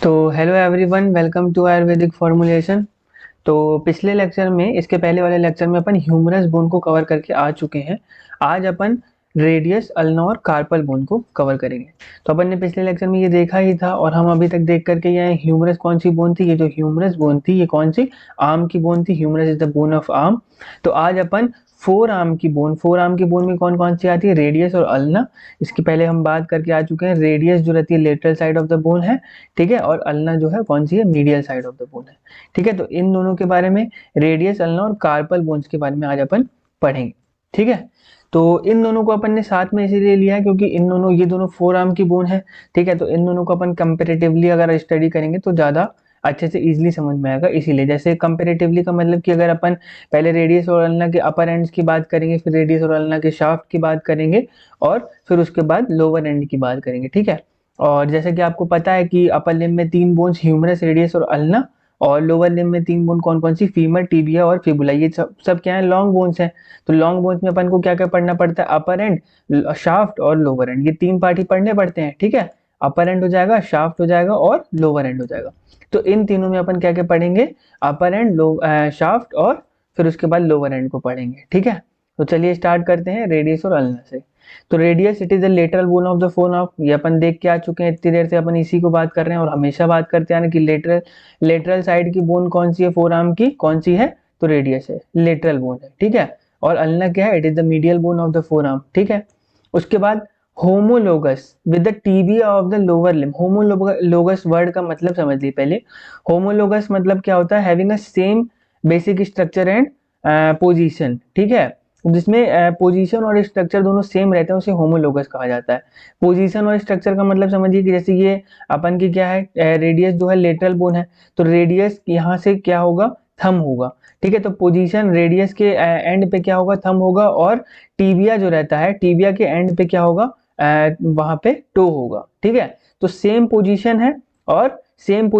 तो hello everyone, welcome to Ayurvedic formulation. तो पिछले लेक्चर में, इसके पहले वाले लेक्चर में अपन ह्यूमरस बोन को कवर करके आ चुके हैं। आज अपन रेडियस, अल्ना और कार्पल बोन को कवर करेंगे। तो अपन ने पिछले लेक्चर में ये देखा ही था और हम अभी तक देख करके ये ह्यूमरस कौन सी बोन थी। ये जो ह्यूमरस बोन थी ये कौन सी, आर्म की बोन थी। Humerus is the bone of arm. तो आज अपन फोर आर्म की बोन में कौन कौन सी आती है, रेडियस और अल्ना। इसके पहले हम बात करके आ चुके हैं। रेडियस जो रहती है lateral side of the bone है, ठीक है, और अल्ना जो है कौन सी है, medial side of the bone है। ठीक है, तो इन दोनों के बारे में, रेडियस, अल्ना और कार्पल बोन्स के बारे में आज अपन पढ़ेंगे। ठीक है, तो इन दोनों को अपन ने साथ में इसीलिए लिया है क्योंकि ये दोनों फोर आर्म की बोन है। ठीक है, तो इन दोनों को अपन कंपेरेटिवली अगर स्टडी करेंगे तो ज्यादा अच्छे से इजीली समझ में आएगा। इसीलिए जैसे कंपेरेटिवली का मतलब कि अगर अपन पहले रेडियस और अल्ना के अपर एंड्स की बात करेंगे, फिर रेडियस और अल्ना के शाफ्ट की बात करेंगे, और फिर उसके बाद लोअर एंड की बात करेंगे। ठीक है, और जैसा कि आपको पता है कि अपर लिम्ब में तीन बोन्स, ह्यूमरस, रेडियस और अल्ना, और लोअर लिम्ब में तीन बोन कौन कौन सी, फीमर, टिबिया और फिबुला। ये सब क्या है, लॉन्ग बोन्स हैं। तो लॉन्ग बोन्स में अपन को क्या क्या पढ़ना पड़ता है, अपर एंड, शाफ्ट और लोअर एंड, ये तीन पार्ट ही पढ़ने पड़ते हैं। ठीक है, अपर एंड हो जाएगा, शाफ्ट हो जाएगा और लोअर एंड हो जाएगा। तो इन तीनों में अपन क्या क्या पढ़ेंगे, अपर एंड, शाफ्ट और फिर उसके बाद लोअर एंड को पढ़ेंगे। ठीक है, तो चलिए स्टार्ट करते हैं रेडियस और अल्ना से। तो radius it is the lateral bone of the phone of, ये अपन देख के आ चुके हैं। इतनी देर से अपन इसी को बात कर रहे हैं और हमेशा बात करते हैं कि लेटरल साइड की बोन कौन सी है, फोर आर्म की कौन सी है, तो रेडियस है, लेटरल बोन है। ठीक है, और अल्ना क्या है, it is the medial bone of the four arm. ठीक है, उसके बाद homologous with the tibia of the lower limb. Homologous word का मतलब समझ लीजिए पहले। होमोलोगस मतलब क्या होता है, having a same basic structure and position. ठीक है, जिसमें पोजीशन और स्ट्रक्चर दोनों सेम रहते हैं उसे होमोलोगस कहा जाता है। पोजीशन और स्ट्रक्चर का मतलब समझिए कि जैसे ये अपन की क्या है, रेडियस जो है लेटरल बोन है, तो रेडियस यहाँ से क्या होगा, थम होगा। ठीक है, तो पोजीशन रेडियस के एंड पे क्या होगा, थम होगा, और टीबिया जो रहता है, टीबिया के एंड पे क्या होगा, वहां पे टो होगा। ठीक है, तो सेम पोजीशन है और सेम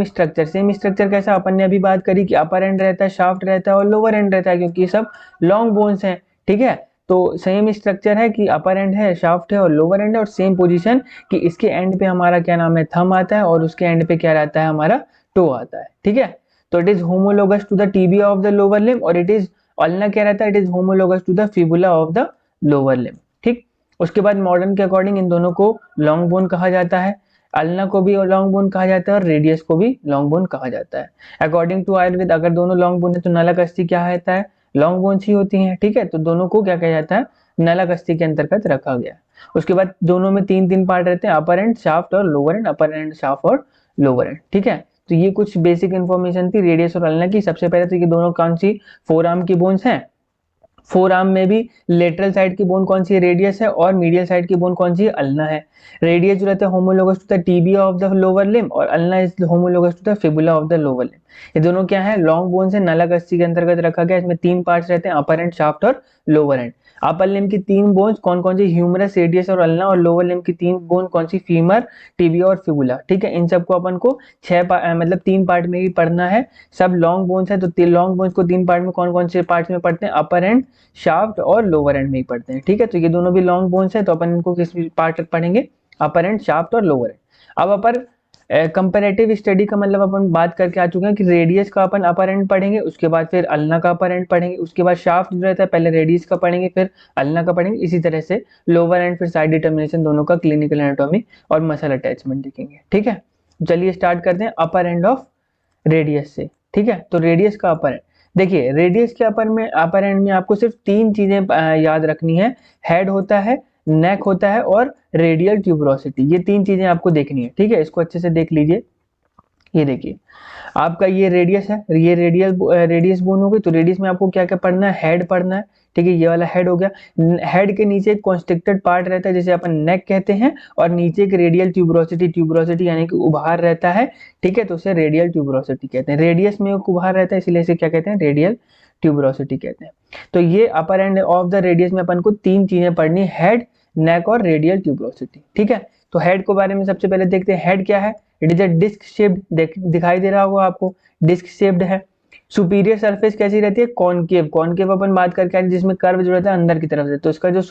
स्ट्रक्चर। सेम स्ट्रक्चर कैसा, अपन ने अभी बात करी कि अपर एंड रहता है, शाफ्ट रहता है और लोअर एंड रहता है, क्योंकि ये सब लॉन्ग बोन्स हैं। ठीक है, तो सेम स्ट्रक्चर है कि अपर एंड है, शाफ्ट है और लोअर एंड है, और सेम पोजीशन कि इसके एंड पे हमारा क्या नाम है, थम आता है, और उसके एंड पे क्या रहता है, हमारा टो आता है। ठीक है, तो it is homologous to the tibia of the lower limb, और इट इज अल्ना क्या रहता है, it is homologous to the fibula of the lower limb. ठीक, उसके बाद मॉडर्न के अकॉर्डिंग इन दोनों को लॉन्ग बोन कहा जाता है। अल्ना को भी लॉन्ग बोन कहा जाता है और रेडियस को भी लॉन्ग बोन कहा जाता है। अकॉर्डिंग टू आयुर्वेद अगर दोनों लॉन्ग बोन है तो नलक क्या रहता है, लॉन्ग बोन्स ही होती हैं। ठीक है, तो दोनों को क्या कहा जाता है, नलक के अंतर्गत रखा गया है। उसके बाद दोनों में तीन तीन पार्ट रहते हैं, अपर एंड, शाफ्ट और lower and, upper and, shaft और लोअर एंड। ठीक है, तो ये कुछ बेसिक इंफॉर्मेशन थी रेडियस और अल्ना की। सबसे पहले तो ये दोनों कौन सी, फोर आर्म की बोन्स हैं। फोर आर्म में भी लेटरल साइड की बोन कौन सी है, रेडियस है, और मीडियल साइड की बोन कौन सी है, अल्ना है। रेडियस जो रहता है homologous to the tibia of the lower limb, और ulna is homologous to the fibula of the lower limb. ये दोनों क्या है, लॉन्ग बोन से नलक के अंतर्गत रखा गया। इसमें तीन पार्ट्स रहते हैं, अपर एंड, शाफ्ट और लोअर एंड। अपर लिम्ब की तीन बोन्स कौन कौन सी, ह्यूमरस, रेडियस और अल्ना, और लोअर लिम्ब की तीन बोन कौन सी, फीमर, टिबिया और फिबुला। ठीक है, इन सबको अपन को मतलब तीन पार्ट में ही पढ़ना है। सब लॉन्ग बोन्स है, तो लॉन्ग बोन्स को तीन पार्ट में कौन कौन से पार्ट्स में पढ़ते हैं, अपर एंड, शाफ्ट और लोअर एंड में ही पढ़ते हैं। ठीक है, तो ये दोनों भी लॉन्ग बोन्स है, तो अपन इनको किस पार्ट तक पढ़ेंगे, अपर एंड, शाफ्ट और लोअर एंड। अब अपन कंपैरेटिव स्टडी का मतलब अपन बात करके आ चुके हैं कि रेडियस का अपन अपर एंड पढ़ेंगे, उसके बाद फिर अल्ना का अपर एंड पढ़ेंगे, उसके बाद शाफ्ट जो रहता है पहले रेडियस का पढ़ेंगे, फिर अल्ना का पढ़ेंगे, इसी तरह से लोअर एंड, फिर साइड डिटर्मिनेशन, दोनों का क्लिनिकल एनाटॉमी और मसल अटैचमेंट देखेंगे। ठीक है, चलिए स्टार्ट करते हैं अपर एंड ऑफ रेडियस से। ठीक है, तो रेडियस का अपर एंड, देखिए रेडियस के अपर एंड में आपको सिर्फ तीन चीजें याद रखनी है। हेड होता है, नेक होता है और रेडियल ट्यूबरोसिटी, ये तीन चीजें आपको देखनी है। ठीक है, इसको अच्छे से देख लीजिए। ये देखिए आपका ये रेडियस है, ये रेडियस बोन हो गई। तो रेडियस में आपको क्या क्या पढ़ना है, हेड पढ़ना है। ठीक है, ये वाला हेड हो गया। हेड के नीचे एक कॉन्स्ट्रिक्टेड पार्ट रहता है जिसे अपन नेक कहते हैं, और नीचे एक रेडियल ट्यूबरोसिटी, ट्यूबरोसिटी यानी कि उभार रहता है। ठीक है, तो उसे रेडियल ट्यूबरोसिटी कहते हैं। रेडियस में एक उभार रहता है, इसलिए इसे क्या कहते हैं, रेडियल ट्यूबरोसिटी कहते हैं। तो ये अपर एंड ऑफ द रेडियस में अपन को तीन चीजें पढ़नी, हेड, नेक और रेडियल ट्यूबरोसिटी। ठीक है, तो हेड को बारे में सबसे पहले देखते हैं। हेड क्या है, it is a disc shaped, दिखाई दे रहा होगा आपको, डिस्क शेप्ड है। सुपीरियर सरफेस कैसी रहती है, कॉनकेव। कॉनकेव अपन बात करके आए जिसमें कर्व जो रहता है अंदर की तरफ से, तो इसका जो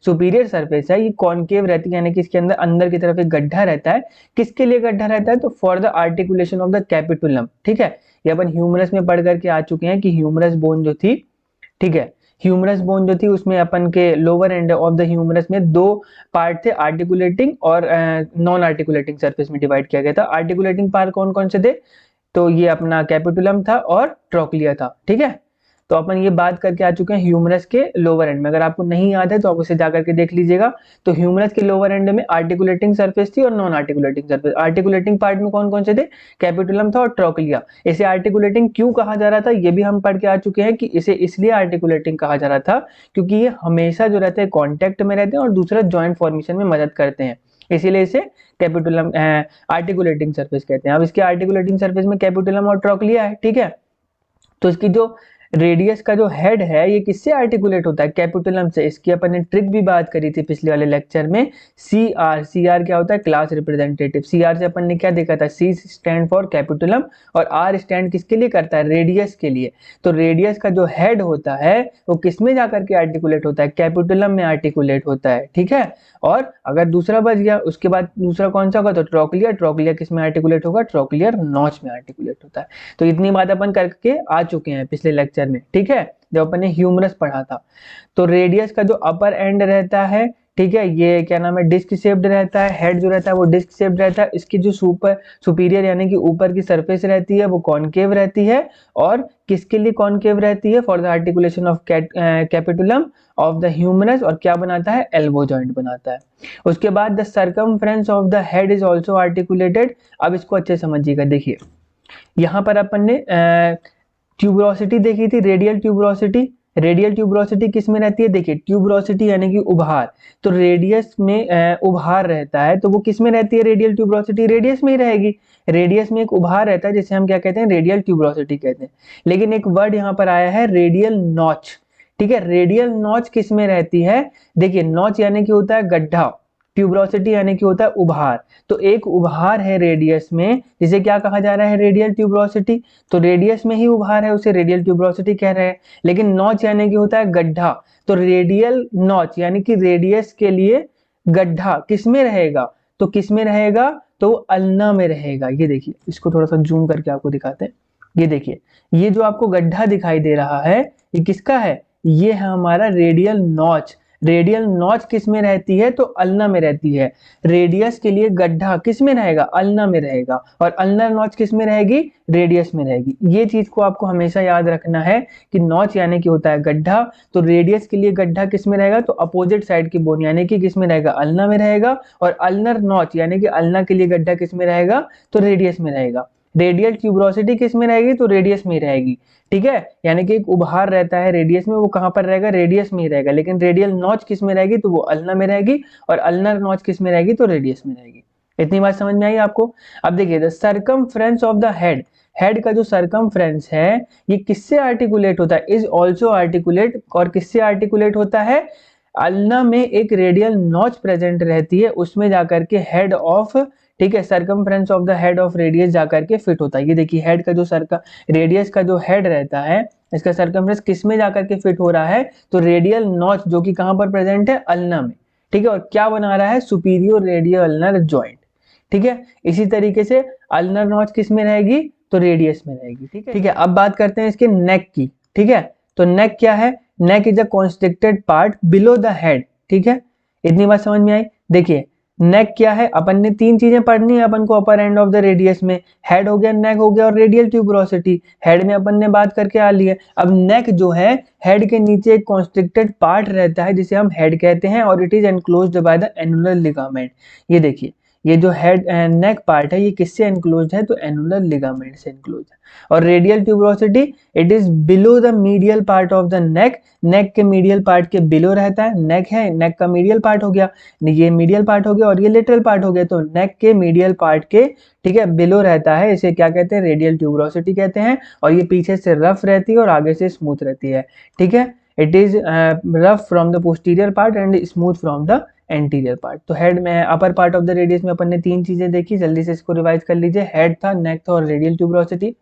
सुपीरियर सरफेस है ये कॉनकेव रहती है, यानी कि इसके अंदर अंदर की तरफ एक गड्ढा रहता है। किसके लिए गड्ढा रहता है, तो for the articulation of the capitulum. ठीक है, ये अपन ह्यूमरस में पढ़ करके आ चुके हैं कि ह्यूमरस बोन जो थी, ठीक है, ह्यूमरस बोन जो थी उसमें अपन के lower end of the humerus में दो पार्ट थे, आर्टिकुलेटिंग और नॉन आर्टिकुलेटिंग सरफेस में डिवाइड किया गया था। आर्टिकुलेटिंग पार्ट कौन कौन से थे, तो ये अपना कैपिटुलम था और ट्रोक्लिया था। ठीक है, तो अपन ये बात करके आ चुके हैं ह्यूमरस के लोअर एंड में। अगर आपको नहीं याद है तो आप उसे जाकर के देख लीजिएगा। तो ह्यूमरस के लोअर एंड में आर्टिकुलेटिंग सरफेस थी और non articulating surface. Articulating part में कौन कौन से थे, कैपिटुलम था और ट्रोक्लिया। इसे आर्टिकुलेटिंग क्यों कहा जा रहा था, ये भी हम पढ़ के आ चुके हैं कि इसे इसलिए आर्टिकुलेटिंग कहा जा रहा था क्योंकि ये हमेशा जो रहते हैं कॉन्टेक्ट में रहते हैं और दूसरा ज्वाइंट फॉर्मेशन में मदद करते हैं, इसीलिए इसे कैपिटुलम आर्टिकुलेटिंग सरफेस कहते हैं। अब इसके आर्टिकुलेटिंग सरफेस में कैपिटुलम और ट्रोक्लिया है। ठीक है, तो इसकी जो रेडियस का जो हेड है ये किससे आर्टिकुलेट होता है, कैपिटुलम से। इसकी अपन ने ट्रिक भी बात करी थी पिछले वाले लेक्चर में, सी आर। सी आर क्या होता है, क्लास रिप्रेजेंटेटिव। सी आर से अपन ने क्या देखा था, सी स्टैंड फॉर कैपिटुलम और आर स्टैंड किसके लिए करता है, रेडियस के लिए। तो रेडियस का जो हेड होता है वो किस में जाकर के आर्टिकुलेट होता है, कैपिटुलम में आर्टिकुलेट होता है। ठीक है, और अगर दूसरा बच गया उसके बाद दूसरा कौन सा होगा, तो ट्रोक्लियर। ट्रोक्लियर किस में आर्टिकुलेट होगा, ट्रोक्लियर नॉच में आर्टिकुलेट होता है। तो इतनी बात अपन करके आ चुके हैं पिछले लेक्चर में। ठीक है, जब अपन ने ह्यूमरस पढ़ा था। तो रेडियस का जो अपर एंड रहता है, ठीक है, ये क्या नाम है, डिस्क शेप्ड रहता है। हेड जो रहता है वो डिस्क शेप्ड रहता है। इसकी जो सुपीरियर यानी कि ऊपर की सरफेस रहती है वो कॉनकेव रहती है। और किसके लिए कॉनकेव रहती है, for the articulation of capitulum of the humerus. और क्या बनाता है, एल्बो जॉइंट बनाता है। उसके बाद the circumference of the head is also articulated. अब इसको अच्छे समझिएगा, देखिए यहाँ पर अपन ने ट्यूबरोसिटी देखी थी, रेडियल ट्यूबरोसिटी। रेडियल ट्यूबरोसिटी किस में रहती है, देखिए ट्यूबरोसिटी यानी कि उभार। तो रेडियस में उभार रहता है, तो वो किस में रहती है, रेडियल ट्यूबरोसिटी रेडियस में ही रहेगी। रेडियस में एक उभार रहता है जिसे हम क्या कहते हैं, रेडियल ट्यूबरोसिटी कहते हैं। लेकिन एक वर्ड यहाँ पर आया है, रेडियल नॉच। ठीक है, रेडियल नॉच किस में रहती है, देखिए नॉच यानी कि होता है गड्ढा, ट्यूबरोसिटी यानी कि होता है उभार। तो एक उभार है रेडियस में जिसे क्या कहा जा रहा है, रेडियल ट्यूबरोसिटी। तो रेडियस में ही उभार है उसे रेडियल ट्यूबरोसिटी कह रहे हैं। लेकिन नॉच यानी कि होता है गड्ढा, तो रेडियल नॉच यानी कि रेडियस के लिए गड्ढा किस में रहेगा, तो किस में रहेगा, तो अल्ना में रहेगा। ये देखिए, इसको थोड़ा सा जूम करके आपको दिखाते हैं। ये देखिए, ये जो आपको गड्ढा दिखाई दे रहा है ये किसका है, ये है हमारा रेडियल नॉच। रेडियल नॉच किस में रहती है, तो अल्ना में रहती है। रेडियस के लिए गड्ढा किस में रहेगा, अल्ना में रहेगा। और अल्नर नॉच किस में रहेगी, रेडियस में रहेगी। ये चीज को आपको हमेशा याद रखना है कि नॉच यानी कि होता है गड्ढा, तो रेडियस के लिए गड्ढा किस में रहेगा, तो अपोजिट साइड की बोन यानी कि किस में रहेगा, अल्ना में रहेगा। और अल्नर नॉच यानी कि अल्ना के लिए गड्ढा किस में रहेगा, तो रेडियस में रहेगा। रेडियल ट्यूबरोसिटी किस में रहेगी, तो रेडियस में ही रहेगी। ठीक है, यानी कि एक उभार रहता है रेडियस में, वो कहां पर रहेगा, रेडियस में ही रहेगा। लेकिन रेडियल नॉच किस में रहेगी, तो वो अल्ना में रहेगी। और अल्नर नॉच किस में रहेगी, तो रेडियस में रहेगी। इतनी बात समझ में आई आपको। अब देखिए the circumference of the head, head का जो सर्कमफ्रेंस है ये किससे आर्टिकुलेट होता है, इज ऑल्सो आर्टिकुलेट। और किससे आर्टिकुलेट होता है, अल्ना में एक रेडियल नॉच प्रेजेंट रहती है, उसमें जाकर के हेड ऑफ, ठीक है, circumference of the head of radius जाकर के फिट होता है। ये देखिए हेड का जो रेडियस का जो हेड रहता है इसका सर्कमफ्रेंस किस में जाकर के फिट हो रहा है, तो रेडियल नॉच जो कि कहां पर प्रेजेंट है, अल्ना में। ठीक है, और क्या बना रहा है, सुपीरियर रेडियल अल्नर जॉइंट। ठीक है, इसी तरीके से अल्नर नॉच किस में रहेगी, तो रेडियस में रहेगी। ठीक है, ठीक है, अब बात करते हैं इसके नेक की। ठीक है, तो नेक क्या है, neck is a constricted part below the head. ठीक है, इतनी बात समझ में आई। देखिए नेक क्या है, अपन ने तीन चीजें पढ़नी है अपन को अपर एंड ऑफ द रेडियस में, हेड हो गया, नेक हो गया और रेडियल ट्यूबरोसिटी। हेड में अपन ने बात करके आ ली है। अब नेक जो है, हेड के नीचे एक कॉन्स्ट्रिक्टेड पार्ट रहता है जिसे हम हेड कहते हैं और it is enclosed by the annular ligament. ये देखिए ये जो हेड नेक पार्ट है ये किससे एनक्लोज्ड है, तो एनुलर लिगामेंट से एनक्लोज्ड है। और radial tuberosity it is below the medial part of the neck, neck के मीडियल पार्ट के बिलो रहता है। नेक है, नेक का मीडियल पार्ट हो गया, ये मीडियल पार्ट हो गया और ये लेटरल पार्ट हो गया। तो नेक के मीडियल पार्ट के, ठीक है, बिलो रहता है, इसे क्या कहते हैं, रेडियल ट्यूबरोसिटी कहते हैं। और ये पीछे से रफ रहती है और आगे से स्मूथ रहती है। ठीक है, it is rough from the posterior part and smooth from the anterior part. तो हेड में अपर पार्ट ऑफ द रेडियस में अपन ने 3 चीजें देखी, जल्दी से इसको रिवाइज कर लीजिए। हेड था, नेक था और रेडियल ट्यूबरोसिटी।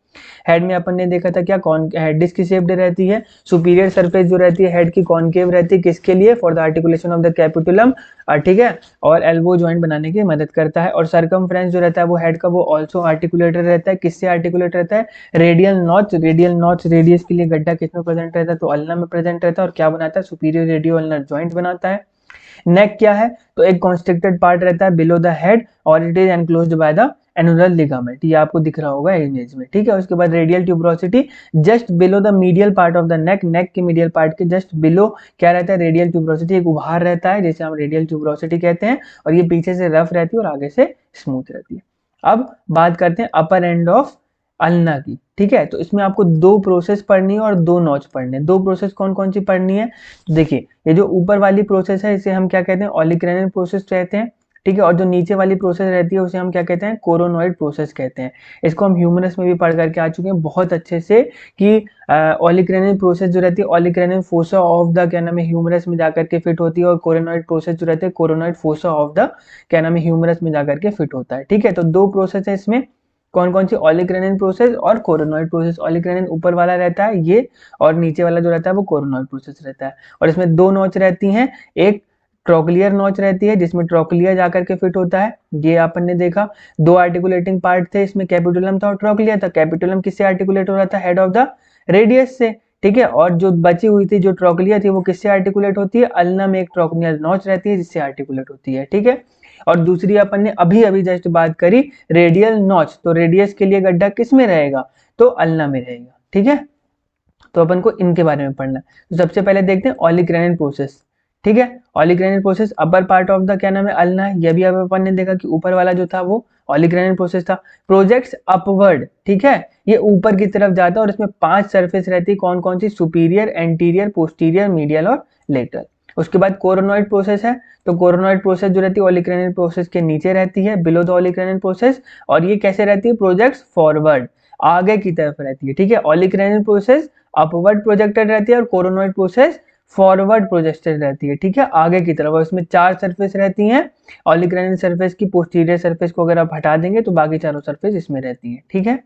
हेड में अपन ने देखा था क्या, डिस्क की शेप्ड रहती है, सुपीरियर सरफेस जो रहती है हेड की कॉनकेव रहती है, किसके लिए, for the articulation of the capitulum, ठीक है, और एल्बो जॉइंट बनाने की मदद करता है। और सर्कमफ्रेंस जो रहता है वो हेड का, वो ऑल्सो आर्टिकुलेटर रहता है, किससे आर्टिकुलेट रहता है, radial notch. Radial notch radius के लिए गड्ढा किसमें प्रेजेंट रहता है, तो अल्ना में प्रेजेंट रहता है, और क्या बनाता है, सुपीरियर रेडियो अल्नर जॉइंट बनाता है। नेक क्या है, तो एक कॉन्स्ट्रिक्टेड पार्ट रहता है बिलो द हेड और it is enclosed by the annular ligament, ये आपको दिख रहा होगा इमेज में, ठीक है। उसके बाद radial tuberosity, just below the medial part of the neck, neck के मीडियल पार्ट के जस्ट बिलो क्या रहता है, रेडियल ट्यूबरोसिटी, एक उभार रहता है जिसे हम रेडियल ट्यूबरोसिटी कहते हैं, और ये पीछे से रफ रहती है और आगे से स्मूथ रहती है। अब बात करते हैं अपर एंड ऑफ अल्ना की, ठीक है। तो इसमें आपको 2 प्रोसेस पढ़नी है और 2 नॉच पढ़ने हैं। 2 प्रोसेस कौन कौन सी पढ़नी है, देखिए ये जो ऊपर वाली प्रोसेस है इसे हम क्या कहते हैं, ओलिक्रैनियल प्रोसेस कहते हैं, ठीक है। और जो नीचे वाली प्रोसेस रहती है उसे हम क्या कहते हैं, कोरोनॉइड प्रोसेस कहते हैं। इसको हम ह्यूमरस में भी पढ़ करके आ चुके हैं बहुत अच्छे से कि ओलिक्रैनियल प्रोसेस जो रहती है, ओलिक्रैनियल फोसा ऑफ द क्या नाम है, ह्यूमरस में जाकर के फिट होती है, और कोरोनॉइड प्रोसेस जो रहती है, कोरोनॉइड फोसा ऑफ द क्या नाम है, ह्यूमरस में जाकर के फिट होता है, ठीक है। तो 2 प्रोसेस है इसमें, कौन कौन सी, ओलिक्रैनियल प्रोसेस और कोरोनॉइड प्रोसेस। ओलिक्रैनियल ऊपर वाला रहता है ये, और नीचे वाला जो रहता है वो कोरोनॉइड प्रोसेस रहता है। और इसमें 2 नॉच रहती हैं, एक ट्रोक्लियर नॉच रहती है जिसमें ट्रोक्लियर जाकर के फिट होता है, ये अपन ने देखा। 2 आर्टिकुलेटिंग पार्ट थे इसमें, कैपिटुलम था और ट्रोक्लियर था। कैपिटुलम किससे आर्टिकुलेट हो रहा था, हेड ऑफ द रेडियस से, ठीक है। और जो बची हुई थी जो ट्रोक्लियर थी वो किससे आर्टिकुलेट होती है, अल्ना में एक ट्रोक्लियर नॉच रहती है जिससे आर्टिकुलेट होती है, ठीक है। और दूसरी अपन ने अभी अभी जस्ट बात करी रेडियल नॉच, तो रेडियस के लिए गड्ढा किस में रहेगा, तो अल्ना में रहेगा, ठीक है। तो अपन को इनके बारे में पढ़ना है। तो सबसे पहले देखते हैं ओलिक्रैनियल प्रोसेस, ठीक है। Olecranial process upper part of the क्या नाम है, अल्ना है। ये भी अब अपन ने देखा कि ऊपर वाला जो था वो ओलिक्रैनियल प्रोसेस था। प्रोजेक्ट्स अपवर्ड, ठीक है, ये ऊपर की तरफ जाता है और इसमें 5 सरफेस रहती है, कौन कौन सी, सुपीरियर, एंटीरियर, पोस्टीरियर, मीडियल और लेटरल। उसके बाद कोरोनॉइड प्रोसेस है, तो कोरोनॉइड प्रोसेस जो रहती है ओलिक्रैनियल प्रोसेस के नीचे रहती है, बिलो द ओलिक्रैनियल प्रोसेस, और ये कैसे रहती है, प्रोजेक्ट्स फॉरवर्ड, आगे की तरफ रहती है, ठीक है। ओलिक्रैनियल प्रोसेस अपवर्ड प्रोजेक्टेड रहती है और कोरोनॉइड प्रोसेस फॉरवर्ड प्रोजेक्टेड रहती है, ठीक है, आगे की तरफ। और इसमें 4 सरफेस रहती हैं, ओलिक्रैनियल सरफेस की पोस्टीरियर सरफेस को अगर आप हटा देंगे तो बाकी चारों सरफेस इसमें रहती है, ठीक है।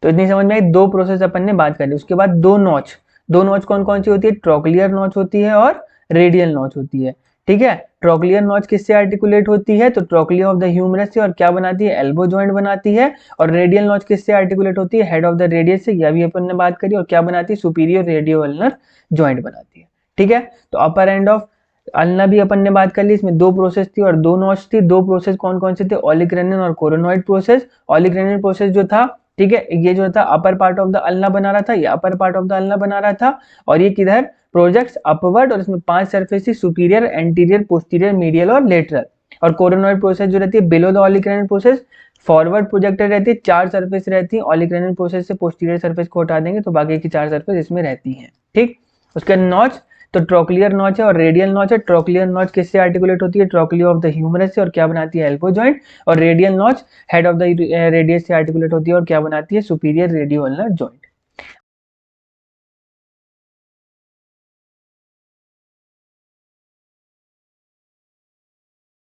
तो इतनी समझ में आई, 2 प्रोसेस अपन ने बात कर ली। उसके बाद 2 नॉच, 2 नॉच कौन कौन सी होती है, ट्रोक्लियर नॉच होती है और रेडियल नॉच होती है, ठीक है। ट्रोक्लियर नॉच किससे आर्टिकुलेट होती है, तो ट्रोक्लिया ऑफ द ह्यूमरस से, और क्या बनाती है, एल्बो जॉइंट बनाती है। और रेडियल नॉच किससे आर्टिकुलेट होती है, हेड ऑफ द रेडियस से, यह भी अपन ने बात करी, और क्या बनाती है, सुपीरियर रेडियो अल्नर जॉइंट बनाती है, ठीक है। तो अपर एंड ऑफ अल्ना भी अपन ने बात कर ली, इसमें 2 प्रोसेस थी और 2 नॉच थी। 2 प्रोसेस कौन कौन से थे, ओलिक्रैनियल और कोरोनॉइड प्रोसेस। ओलिक्रैनियल प्रोसेस जो था, ठीक है, ये जो था अपर पार्ट ऑफ द अल्ना बना रहा था, ये अपर पार्ट ऑफ द अल्ना बना रहा था, और ये किधर, प्रोजेक्ट्स अपवर्ड, और इसमें 5 सरफेस थी, सुपीरियर, एंटीरियर, पोस्टीरियर, मीडियल और लेटरल। और कोरोनॉइड प्रोसेस जो रहती है below the olecranial process, forward projected रहती है, 4 सरफेस रहती है। ओलिक्रैनियल प्रोसेस से पोस्टीरियर सरफेस को हटा देंगे तो बाकी की 4 सरफेस इसमें रहती हैं, ठीक। उसके नॉच, तो ट्रोक्लियर नॉच है और रेडियल नॉच है। ट्रोक्लियर नॉच किससे आर्टिकुलेट होती है, ट्रोक्लिया ऑफ द ह्यूमरस से, और क्या बनाती है, एल्बो जॉइंट। और radial notch head of the radius से आर्टिकुलेट होती है और क्या बनाती है, सुपीरियर रेडियो अल्नर जॉइंट।